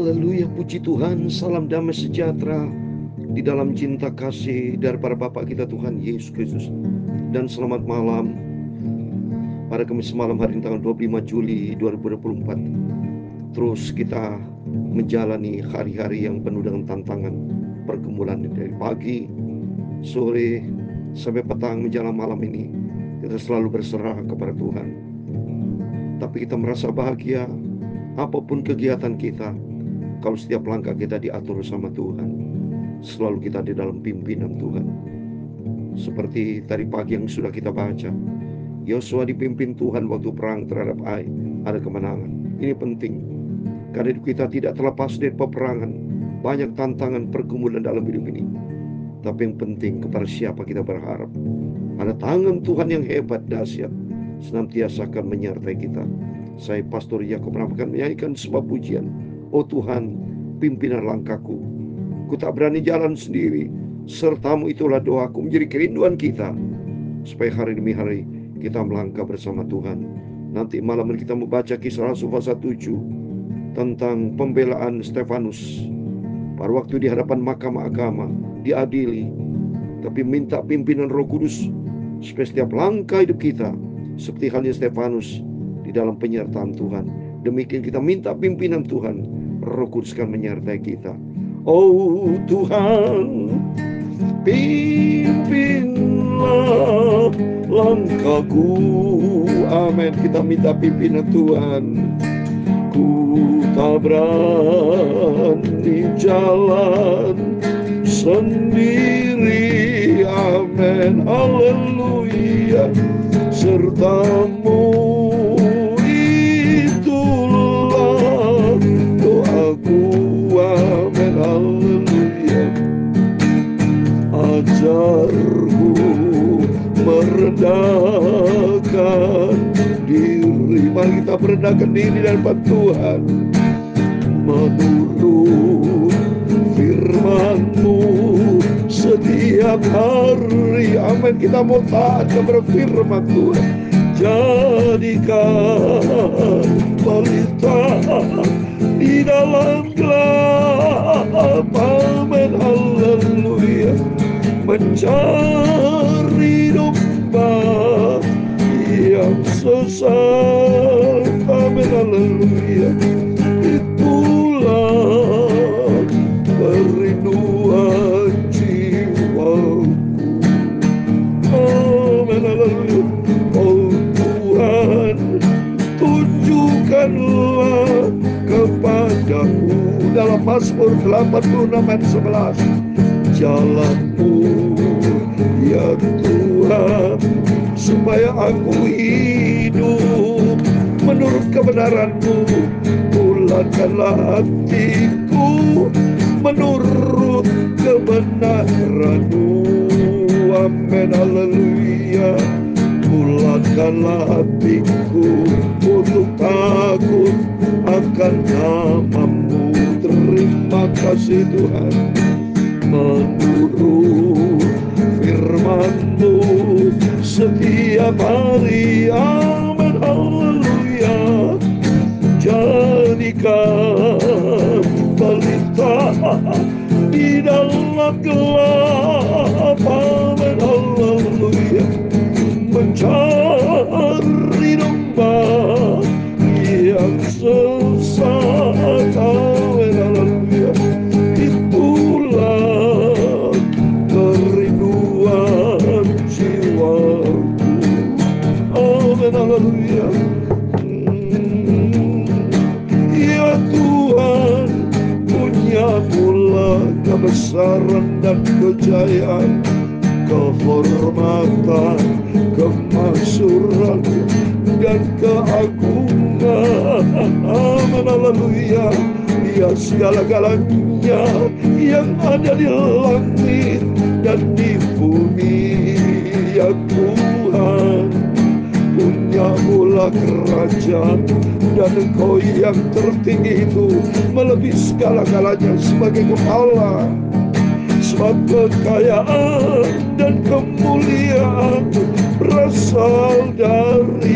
Haleluya, puji Tuhan. Salam damai sejahtera di dalam cinta kasih dari para Bapa kita Tuhan Yesus Kristus. Dan selamat malam pada Kamis malam hari ini tanggal 25 Juli 2024. Terus kita menjalani hari-hari yang penuh dengan tantangan, pergumulan dari pagi, sore, sampai petang menjelang malam ini. Kita selalu berserah kepada Tuhan. Tapi kita merasa bahagia apapun kegiatan kita, kalau setiap langkah kita diatur sama Tuhan. Selalu kita di dalam pimpinan Tuhan. Seperti tadi pagi yang sudah kita baca, Yosua dipimpin Tuhan waktu perang terhadap Ai, ada kemenangan. Ini penting, karena hidup kita tidak terlepas dari peperangan. Banyak tantangan pergumulan dalam hidup ini. Tapi yang penting, kepada siapa kita berharap. Ada tangan Tuhan yang hebat, dahsyat, senantiasa akan menyertai kita. Saya Pastor Yakob akan menyanyikan sebuah pujian. Oh Tuhan, pimpinan langkahku. Ku tak berani jalan sendiri. Sertamu itulah doaku, menjadi kerinduan kita. Supaya hari demi hari kita melangkah bersama Tuhan. Nanti malam ini kita membaca Kisah Rasul pasal 7 tentang pembelaan Stefanus. Pada waktu di hadapan mahkamah agama, diadili. Tapi minta pimpinan Roh Kudus supaya setiap langkah hidup kita seperti halnya Stefanus di dalam penyertaan Tuhan. Demikian kita minta pimpinan Tuhan, Roh Kudus akan menyertai kita. Oh Tuhan, pimpinlah langkahku. Amin. Kita minta pimpinan Tuhan. Ku tak berani jalan sendiri. Amin. Haleluya. Sertamu itulah doaku. Amin. Haleluya. Ajarku merendahkan diri. Mari kita merendahkan diri di hadapan Tuhan, menurut firman-Mu setiap hari. Amin. Kita mau taat kepada firman Tuhan. Jadikan pelita di dalam gelap. Amin. Haleluya. Mencari domba yang sesat. Amin. Haleluya. Itulah kerinduan jiwaku. Amin. Haleluya. Oh Tuhan, tunjukkanlah kepadaku dalam Mazmur 86 ayat 11 jalan-Mu ya Tuhan, supaya aku hidup menurut kebenaran-Mu. Bulatkanlah hatiku menurut kebenaran-Mu. Amin. Haleluya. Bulatkanlah hatiku untuk takut akan nama-Mu. Terima kasih Tuhan. Menurut firman-Mu setiap hari. Amin. Haleluya. Jadikan pelita di dalam gelap. Amin. Haleluya. Mencari domba yang sesat. Amin. Haleluya. Itulah kerinduan jiwaku. Amin. Haleluya. Ya Tuhan, punya pula kebesaran dan kejayaan, kehormatan, kemaksuran dan keagungan. Amin. Haleluya. Ya segala-galanya yang ada di langit dan di bumi. Ya Tuhan, punya pula kerajaan, dan Engkau yang tertinggi itu melebihi segala-galanya sebagai kepala. Sebab kekayaan dan kemuliaan berasal daripadamu,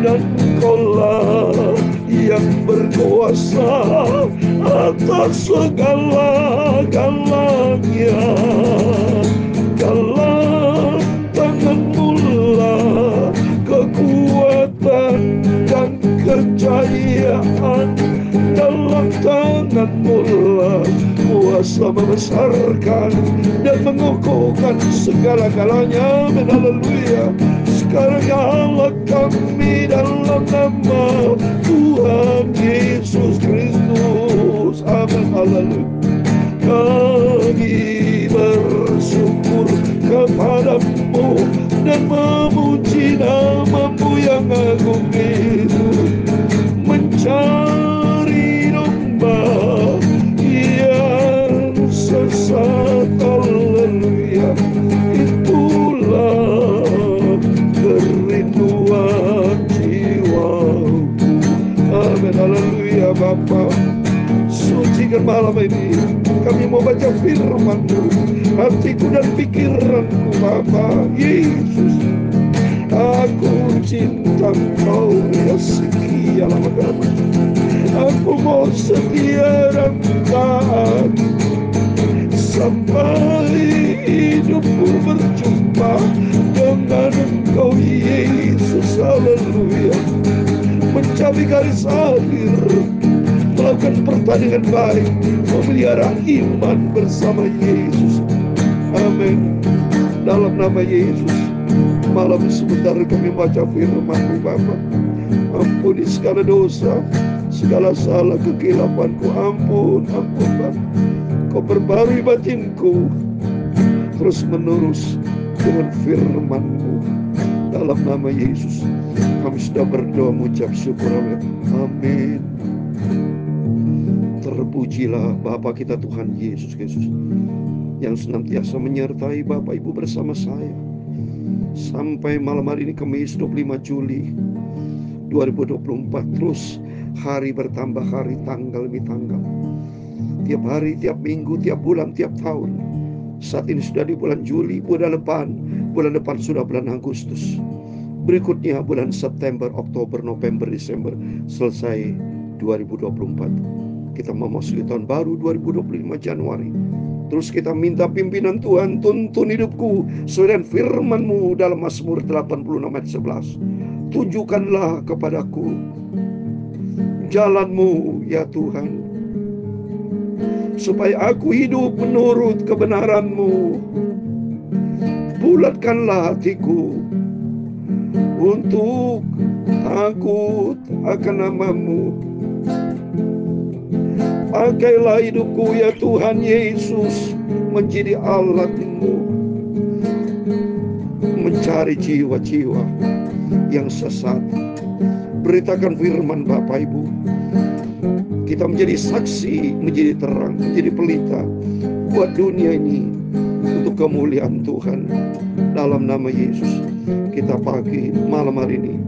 dan Engkaulah yang berkuasa atas segala-galanya. Dalam tangan-Mu lah kekuatan dan kejayaan. Dalam tangan-Mu lah kuasa membesarkan dan mengokohkan segala-galanya. Haleluya. Sekarang ya Allah kami dalam nama Tuhan Yesus Kristus. Amin. Haleluya. Kami bersyukur kepadamu dan memuji nama-Mu yang agung itu. Mencari domba yang sesat. Haleluya. Itulah kerinduan jiwaku. Amin. Haleluya. Bapa, sucikan malam ini kami mau baca firman-Mu. Hatiku dan pikiranku Bapa Yesus, aku cinta Engkau ya sekian lama. Aku mau setia dan taat sampai hidupku berjumpa dengan Engkau Yesus. Haleluya. Mencapai garis akhir, melakukan pertandingan baik, memelihara iman bersama Yesus. Amin. Dalam nama Yesus, malam sebentar kami baca firman-Mu Bapa. Ampuni segala dosa, segala salah kekilapanku. Ampun Bapa. Kau perbarui batinku terus menerus dengan firman-Mu. Dalam nama Yesus kami sudah berdoa mengucap syukur. Amin. Terpujilah Bapa kita Tuhan Yesus Kristus yang senantiasa menyertai Bapak Ibu bersama saya sampai malam hari ini, Kamis 25 Juli 2024. Terus hari bertambah hari, tanggal demi tanggal, tiap hari, tiap minggu, tiap bulan, tiap tahun. Saat ini sudah di bulan Juli, bulan depan sudah bulan Agustus, berikutnya bulan September, Oktober, November, Desember, selesai 2024. Kita memasuki tahun baru 2025 Januari. Terus kita minta pimpinan Tuhan, tuntun hidupku sesuai dengan firman-Mu dalam Mazmur 86 ayat 11. Tunjukkanlah kepadaku jalan-Mu ya Tuhan, supaya aku hidup menurut kebenaran-Mu. Bulatkanlah hatiku untuk takut akan nama-Mu. Pakailah hidupku ya Tuhan Yesus menjadi alat-Mu, mencari jiwa-jiwa yang sesat. Beritakan firman Bapak Ibu. Kita menjadi saksi, menjadi terang, menjadi pelita buat dunia ini untuk kemuliaan Tuhan. Dalam nama Yesus, kita pagi malam hari ini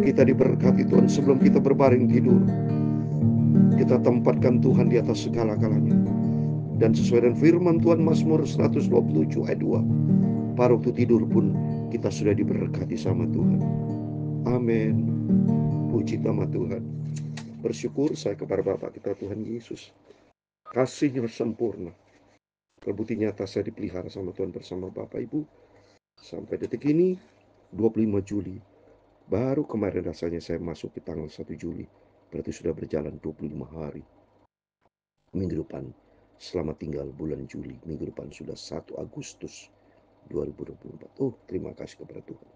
kita diberkati Tuhan. Sebelum kita berbaring tidur, kita tempatkan Tuhan di atas segala-galanya. Dan sesuai dengan firman Tuhan Mazmur 127 ayat 2, pada waktu tidur pun kita sudah diberkati sama Tuhan. Amin. Puji nama Tuhan. Bersyukur saya kepada Bapa kita Tuhan Yesus. Kasih-Nya sempurna. Terbukti nyata saya dipelihara sama Tuhan bersama Bapak Ibu. Sampai detik ini 25 Juli. Baru kemarin rasanya saya masuk di tanggal 1 Juli. Berarti sudah berjalan 25 hari. Minggu depan selamat tinggal bulan Juli. Minggu depan sudah 1 Agustus 2024. Oh, terima kasih kepada Tuhan.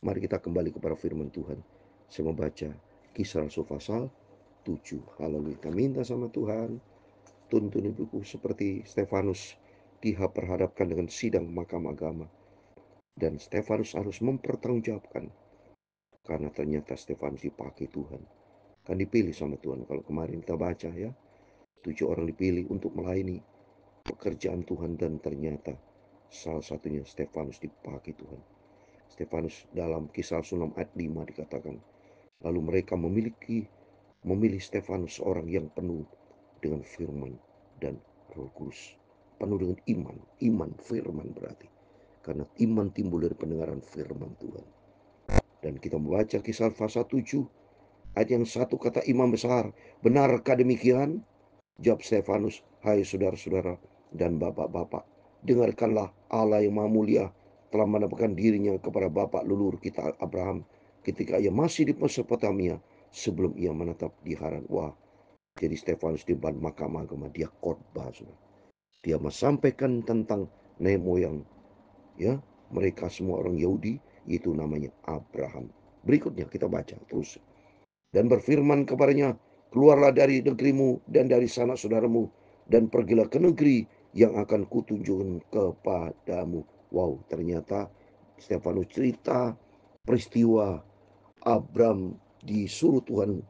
Mari kita kembali kepada firman Tuhan. Saya membaca Kisah Rasul pasal 7. Haleluya. Kita minta sama Tuhan, tuntun hidupku seperti Stefanus diperhadapkan dengan sidang mahkamah agama. Dan Stefanus harus mempertanggungjawabkan. Karena ternyata Stefanus dipakai Tuhan. Kan dipilih sama Tuhan. Kalau kemarin kita baca ya, 7 orang dipilih untuk melayani pekerjaan Tuhan. Dan ternyata salah satunya Stefanus dipakai Tuhan. Stefanus dalam Kisah Rasul 6 ayat 5 dikatakan, lalu mereka memilih Stefanus seorang yang penuh dengan firman dan Roh Kudus. Penuh dengan iman firman berarti. Karena iman timbul dari pendengaran firman Tuhan. Dan kita membaca Kisah pasal 7 Ayat yang 1 kata imam besar, benarkah demikian? Jawab Stefanus, hai saudara-saudara dan bapak-bapak, dengarkanlah, Allah yang Maha Mulia telah menampakkan dirinya kepada bapak leluhur kita Abraham ketika ia masih di Mesopotamia sebelum ia menetap di Haran. Wah, jadi Stefanus di depan mahkamah agama dia khotbah, saudara. Dia menyampaikan tentang nenek moyang, ya, mereka semua orang Yahudi, itu namanya Abraham. Berikutnya kita baca terus. Dan berfirman kepadanya, keluarlah dari negerimu dan dari sanak saudaramu, dan pergilah ke negeri yang akan kutunjukkan kepadamu. Wow, ternyata Stefanus cerita peristiwa Abram disuruh Tuhan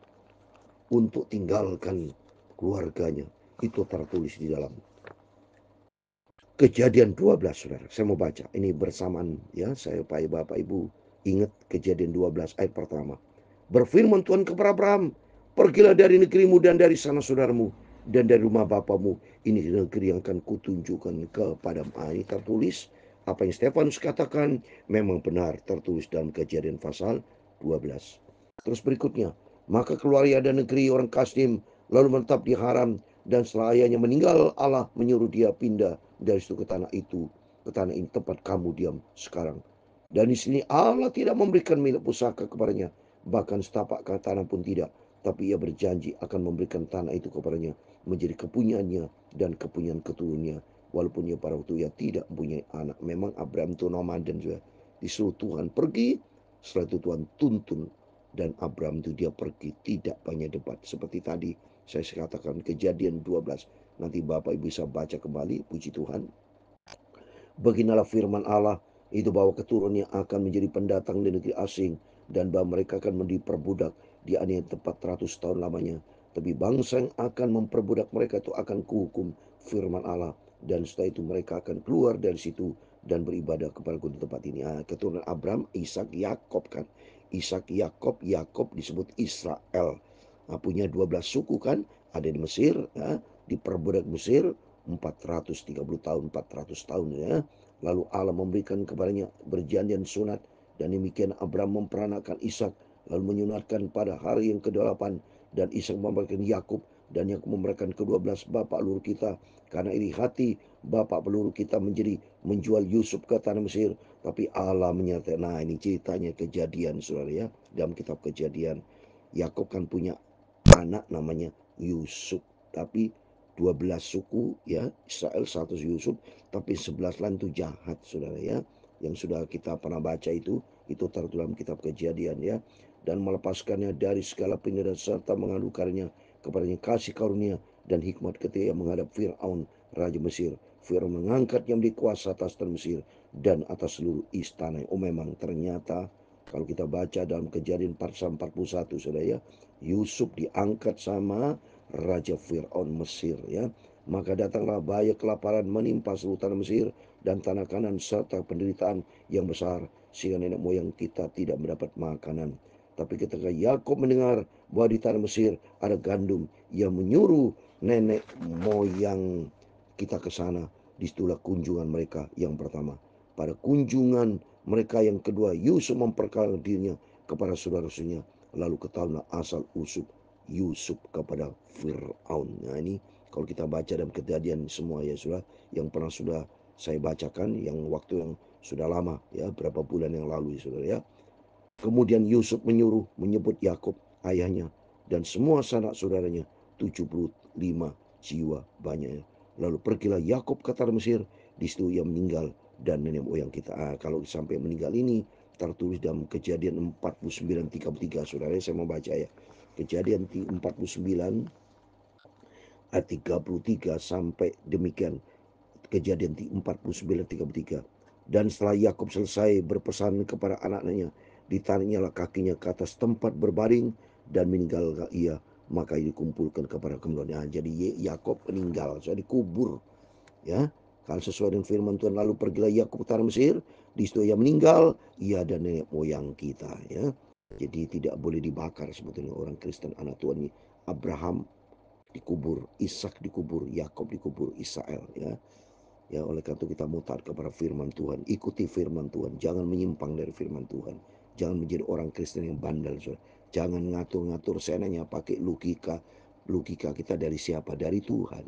untuk tinggalkan keluarganya. Itu tertulis di dalam Kejadian 12, saudara. Saya mau baca. Ini bersamaan, ya. Saya supaya Bapak Ibu ingat Kejadian 12 ayat pertama. Berfirman Tuhan kepada Abraham, pergilah dari negerimu dan dari sana saudaramu dan dari rumah bapamu. Ini negeri yang akan kutunjukkan kepadamu. Ini tertulis apa yang Stefanus katakan memang benar tertulis dalam Kejadian pasal 12. Terus berikutnya, maka keluar ia dari negeri orang Kasdim lalu menetap di Haram, dan setelah ayahnya meninggal Allah menyuruh dia pindah dari situ ke tanah ini tempat kamu diam sekarang. Dan di sini Allah tidak memberikan milik pusaka kepadanya, bahkan setapak tanah pun tidak. Tapi ia berjanji akan memberikan tanah itu kepadanya menjadi kepunyaannya dan kepunyaan keturunannya. Walaupun ia pada waktu ia tidak mempunyai anak. Memang Abraham itu nomaden juga. Disuruh Tuhan pergi, setelah itu Tuhan tuntun. Dan Abraham itu dia pergi, tidak banyak debat. Seperti tadi saya katakan Kejadian 12. Nanti Bapak Ibu bisa baca kembali, puji Tuhan. Beginilah firman Allah itu bahwa keturunannya akan menjadi pendatang di negeri asing dan bahwa mereka akan menjadi perbudak di aniaya 400 tahun lamanya. Tapi bangsa yang akan memperbudak mereka itu akan kuhukum, firman Allah. Dan setelah itu mereka akan keluar dari situ dan beribadah kepada di tempat ini. Keturunan Abraham, Ishak, Yakob kan. Ishak, Yakob, Yakob disebut Israel. Punya 12 suku kan. Ada di Mesir, ya, diperbudak Mesir 430 tahun, 400 tahun, ya. Lalu Allah memberikan kepadanya perjanjian sunat, dan demikian Abraham memperanakan Ishak, lalu menyunatkan pada hari yang ke-8, dan Ishak memberikan Yakub, dan Yakub memberikan ke-12 bapak peluru kita. Karena iri hati bapak peluru kita menjual Yusuf ke tanah Mesir, tapi Allah menyertai. Nah, ini ceritanya Kejadian, saudara, ya, dalam kitab Kejadian. Yakub kan punya anak namanya Yusuf, tapi 12 suku, ya, Israel 100 Yusuf, tapi 11 lain itu jahat, saudara, ya. Yang sudah kita pernah baca itu tertulis dalam kitab Kejadian, ya. Dan melepaskannya dari segala penyedot serta mengadukannya kepadanya kasih karunia dan hikmat ketika menghadap Fir'aun, Raja Mesir. Fir'aun mengangkatnya menjadi kuasa atas tanah Mesir dan atas seluruh istana. Oh, memang ternyata kalau kita baca dalam Kejadian pasal 41, saudara, ya, Yusuf diangkat sama Raja Fir'aun Mesir, ya. Maka datanglah bahaya kelaparan menimpa seluruh tanah Mesir dan tanah Kanan serta penderitaan yang besar sehingga nenek moyang kita tidak mendapat makanan. Tapi ketika Yakub mendengar bahwa di tanah Mesir ada gandum, ia menyuruh nenek moyang kita ke sana. Disitulah kunjungan mereka yang pertama. Pada kunjungan mereka yang kedua, Yusuf memperkenalkan dirinya kepada saudara-saudaranya. Lalu ketahuilah asal usul Yusuf kepada Fir'aun. Nah, ini kalau kita baca dalam Kejadian semua, ya, sudah yang pernah sudah saya bacakan, yang waktu yang sudah lama, ya, berapa bulan yang lalu, ya, saudara, ya. Kemudian Yusuf menyebut Yakub ayahnya dan semua sanak saudaranya, 75 jiwa banyaknya. Lalu pergilah Yakub ke tanah Mesir, di situ ia meninggal dan nenek moyang kita. Kalau sampai meninggal ini tertulis dalam Kejadian 49:33, saudara, saya mau baca, ya. Kejadian 49 ayat 33 sampai demikian. Kejadian 49:33. Dan setelah Yakub selesai berpesan kepada anak-anaknya, ditaruhnyalah kakinya ke atas tempat berbaring dan meninggal ia, maka dikumpulkan kepada kemuliaan. Jadi Yakub meninggal, saya dikubur, ya. Kalau sesuai dengan firman Tuhan, lalu pergilah Yakub ke tanah Mesir, di situ ia meninggal, ia dan nenek moyang kita, ya. Jadi tidak boleh dibakar sebetulnya orang Kristen anak Tuhan ini. Abraham dikubur, Ishak dikubur, Yakub dikubur, Israel, ya. Ya, oleh karena itu kita mau taat kepada firman Tuhan, ikuti firman Tuhan, jangan menyimpang dari firman Tuhan, jangan menjadi orang Kristen yang bandel, saudara. Jangan ngatur-ngatur seenaknya pakai logika. Logika kita dari siapa? Dari Tuhan.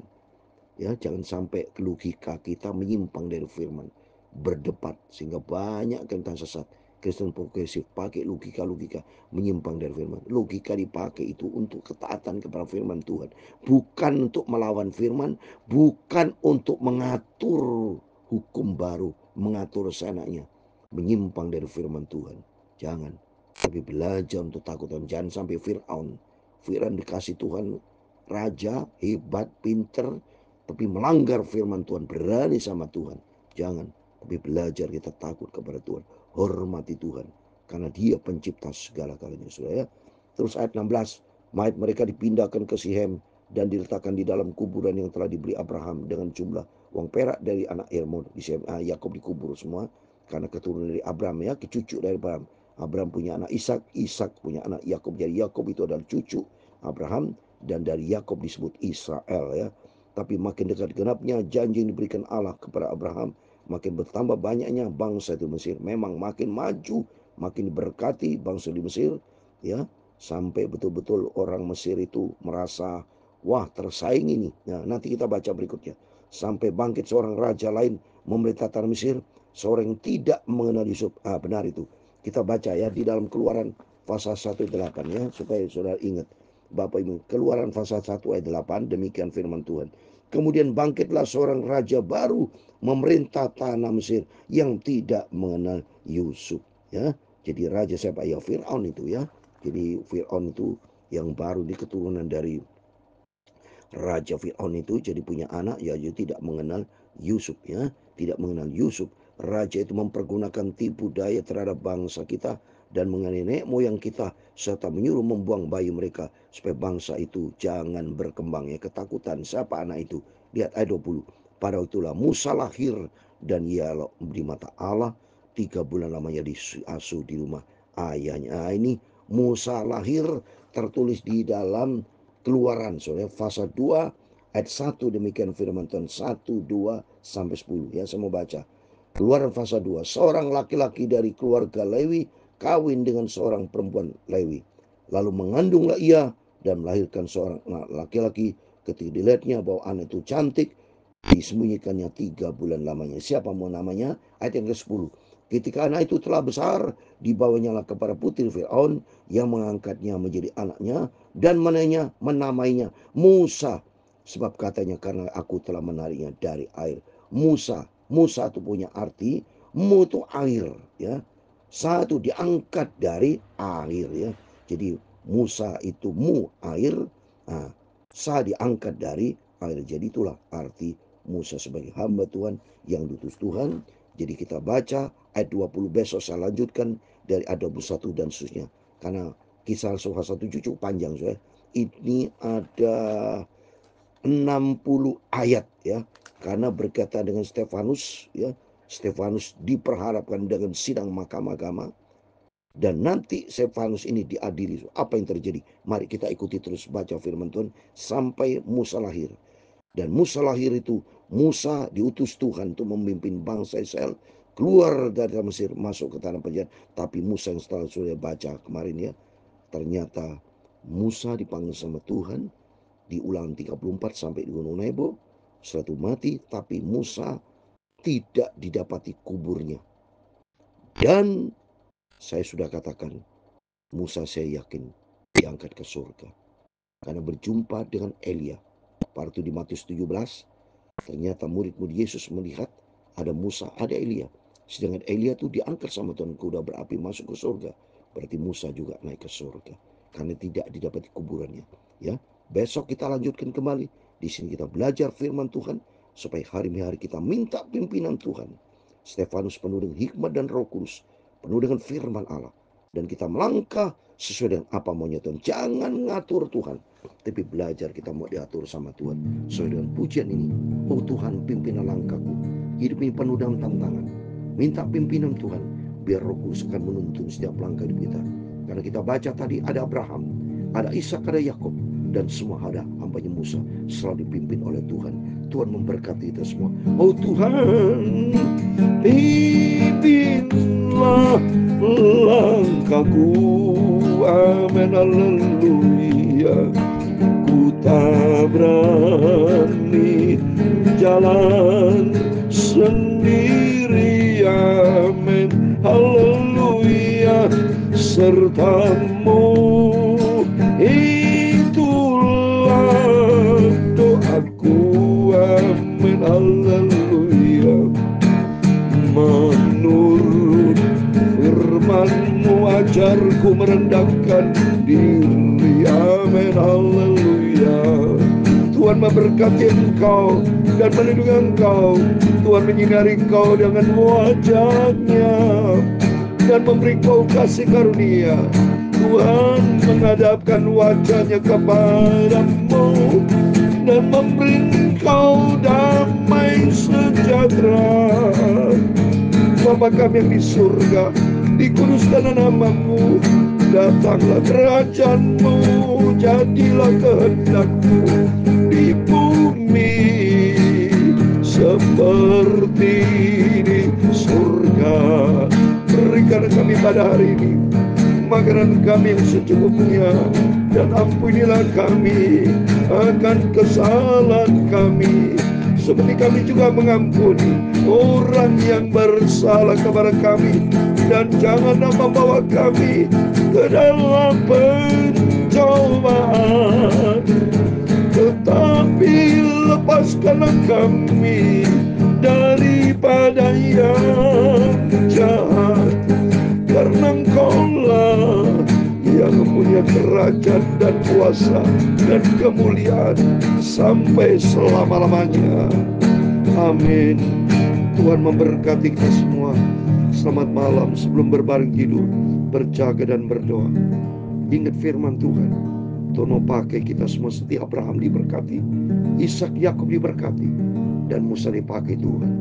Ya, jangan sampai logika kita menyimpang dari firman. Berdebat sehingga banyak tentang sesat. Kristen progresif pakai logika-logika menyimpang dari firman. Logika dipakai itu untuk ketaatan kepada firman Tuhan, bukan untuk melawan firman, bukan untuk mengatur hukum baru, mengatur seenaknya, menyimpang dari firman Tuhan. Jangan. Tapi belajar untuk takut Tuhan. Jangan sampai Fir'aun dikasih Tuhan, raja hebat, pinter, tapi melanggar firman Tuhan, berani sama Tuhan. Jangan. Tapi belajar kita takut kepada Tuhan, hormati Tuhan, karena Dia pencipta segala-galanya, saudara ya. Terus ayat 16, mayat mereka dipindahkan ke Sihem dan diletakkan di dalam kuburan yang telah diberi Abraham dengan jumlah uang perak dari anak Hermon. Di Sihem, Yakub dikubur semua karena keturunan dari Abraham, ya, kecucu dari Abraham. Abraham punya anak Ishak, Ishak punya anak Yakub. Jadi Yakub itu adalah cucu Abraham, dan dari Yakub disebut Israel, ya. Tapi makin dekat genapnya janji yang diberikan Allah kepada Abraham, makin bertambah banyaknya bangsa itu Mesir. Memang makin maju, makin diberkati bangsa di Mesir, ya, sampai betul-betul orang Mesir itu merasa, wah, tersaing ini. Nah, nanti kita baca berikutnya. Sampai bangkit seorang raja lain memerintah tanah Mesir, seorang yang tidak mengenal Yusuf. Benar itu. Kita baca ya di dalam Keluaran pasal 1:8, ya, supaya saudara ingat. Bapak Ibu, Keluaran pasal 1 ayat 8, demikian firman Tuhan. Kemudian bangkitlah seorang raja baru memerintah tanah Mesir yang tidak mengenal Yusuf, ya. Jadi raja siapa? Ya, Fir'aun itu, ya. Jadi Fir'aun itu yang baru di keturunan dari Raja Fir'aun itu jadi punya anak, ya, dia tidak mengenal Yusuf, ya. Tidak mengenal Yusuf. Raja itu mempergunakan tipu daya terhadap bangsa kita dan mengenai nenek moyang kita, serta menyuruh membuang bayi mereka supaya bangsa itu jangan berkembang, ya. Ketakutan. Siapa anak itu? Lihat ayat 20. Pada itulah Musa lahir dan ia di mata Allah 3 bulan lamanya diasuh di rumah ayahnya. Ini Musa lahir tertulis di dalam Keluaran, saudara, pasal 2 ayat 1, demikian firman Tuhan. 1, 2 sampai 10, ya, saya mau baca. Keluaran pasal 2, seorang laki-laki dari keluarga Lewi kawin dengan seorang perempuan Lewi, lalu mengandunglah ia dan melahirkan seorang laki-laki. Ketika dilihatnya bahwa anak itu cantik, disembunyikannya 3 bulan lamanya. Siapa mau namanya? Ayat yang ke-10. Ketika anak itu telah besar, dibawanya kepada putri Fir'aun yang mengangkatnya menjadi anaknya dan menamainya Musa, sebab katanya, karena aku telah menariknya dari air. Musa itu punya arti, mu itu air, ya. Satu diangkat dari air, ya. Jadi Musa itu mu air, sa diangkat dari air. Jadi itulah arti Musa sebagai hamba Tuhan yang diutus Tuhan. Jadi kita baca ayat 20, besok saya lanjutkan dari ayat 21 dan seterusnya. Karena Kisah Rasul pasal 7 cukup panjang, saudara. Ini ada 60 ayat, ya. Karena berkaitan dengan Stefanus, ya. Stefanus diperharapkan dengan sidang mahkamah agama. Dan nanti Stefanus ini diadili. Apa yang terjadi? Mari kita ikuti terus baca firman Tuhan sampai Musa lahir. Dan Musa lahir itu, Musa diutus Tuhan untuk memimpin bangsa Israel keluar dari Mesir masuk ke tanah perjanjian. Tapi Musa yang setelah sudah baca kemarin, ya, ternyata Musa dipanggil sama Tuhan di Ulangan 34 sampai di Gunung Nebo. Setelah itu mati, tapi Musa tidak didapati kuburnya. Dan saya sudah katakan, Musa saya yakin diangkat ke surga karena berjumpa dengan Elia. Waktu di Matius 17, ternyata murid-murid Yesus melihat ada Musa, ada Elia. Sedangkan Elia itu diangkat sama Tuhan kuda berapi masuk ke surga. Berarti Musa juga naik ke surga karena tidak didapati kuburannya, ya. Besok kita lanjutkan kembali. Di sini kita belajar firman Tuhan supaya hari-hari kita minta pimpinan Tuhan. Stefanus penuh dengan hikmat dan Roh Kudus, penuh dengan firman Allah, dan kita melangkah sesuai dengan apa maunya Tuhan. Jangan ngatur Tuhan, tapi belajar kita mau diatur sama Tuhan sesuai dengan pujian ini. Oh Tuhan, pimpinlah langkahku. Hidup ini penuh dengan tantangan. Minta pimpinan Tuhan, biar Roh Kudus akan menuntun setiap langkah hidup kita. Karena kita baca tadi ada Abraham, ada Ishak, ada Yakub, dan semua ada hamba-Nya Musa selalu dipimpin oleh Tuhan. Tuhan memberkati kita semua. Oh Tuhan, pimpinlah langkahku. Amin, haleluya. Ku tak berani jalan sendiri. Amin, haleluya. Sertamu itulah doaku. Amin, haleluya. Menurut firman-Mu ajarku merendahkan diri. Amin, haleluya. Tuhan memberkati engkau dan melindungi engkau. Tuhan menyinari engkau dengan wajah-Nya dan memberi kau kasih karunia. Tuhan menghadapkan wajah-Nya kepadamu dan memberi engkau damai sejahtera. Bapa kami yang di surga, dikuduskanlah nama-Mu, datanglah kerajaan-Mu, jadilah kehendak-Mu di bumi seperti di surga. Berikan kami pada hari ini makanan kami yang secukupnya, dan ampunilah kami akan kesalahan kami, seperti kami juga mengampuni orang yang bersalah kepada kami. Dan janganlah membawa kami ke dalam pencobaan, tetapi lepaskanlah kami daripada yang jahat. Karena Engkau-lah yang mempunyai kerajaan dan kuasa dan kemuliaan sampai selama-lamanya. Amin. Tuhan memberkati kita semua. Selamat malam. Sebelum berbaring tidur, berjaga dan berdoa. Ingat firman Tuhan. Tono pakai kita semua seperti Abraham diberkati, Ishak, Yakub diberkati, dan Musa dipakai Tuhan.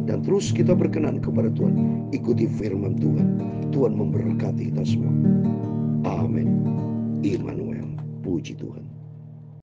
Dan terus kita berkenan kepada Tuhan. Ikuti firman Tuhan. Tuhan memberkati kita semua. Amin. Immanuel. Puji Tuhan.